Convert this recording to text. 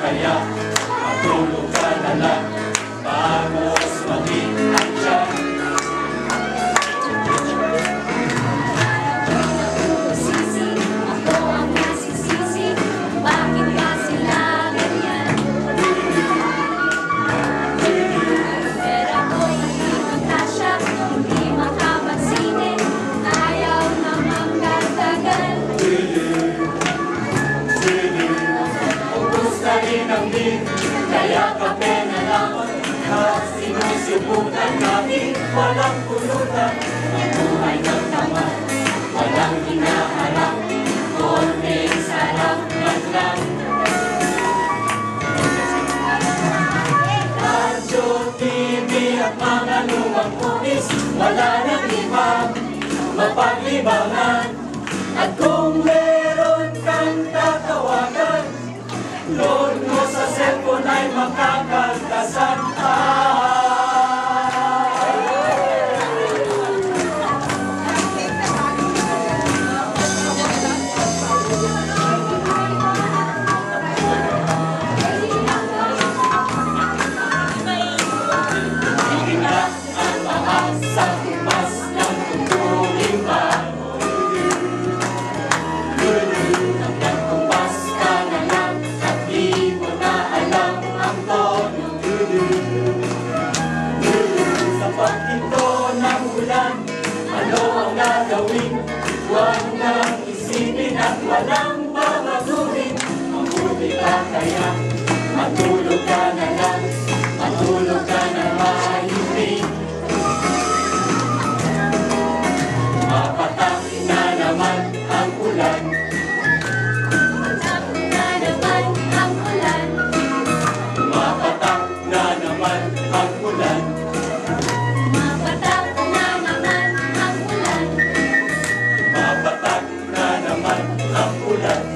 kaya matulog ka na lang bago sumagitan siya. Sisi, ako ang nasisisi, bakit ka sila ganyan? Pero ako'y hindi magkasya, hindi makapagsinin, ayaw namang katagal. Ubus na rin ang din, kaya kape na lang at sinusubukan kahit walang pulutan. Ang buhay ng tamad, walang hinaharap, konting sarap man lang. Radyo, TV at mga lumang movies, wala nang ibang mapaglibangan. At kung meron kang tatawagan, load mo sa cellphone ay makakaltasan. Hihina ang mahal sa mas ng tutuling pa. Hanggang kumpas ka na lang at di mo na alam ang tono. Sa paghinto ng ulan, ano ang gagawin? Huwag nang isipin at walang babaguhin. Mabuti ka kaya matulog ka na lang, matulog ka na mahimbing. Mapatak na naman ang ulan. Mapatak na naman ang ulan, Mapatak na naman ang ulan. mapatak na naman ang ulan. Mapatak na naman ang ulan.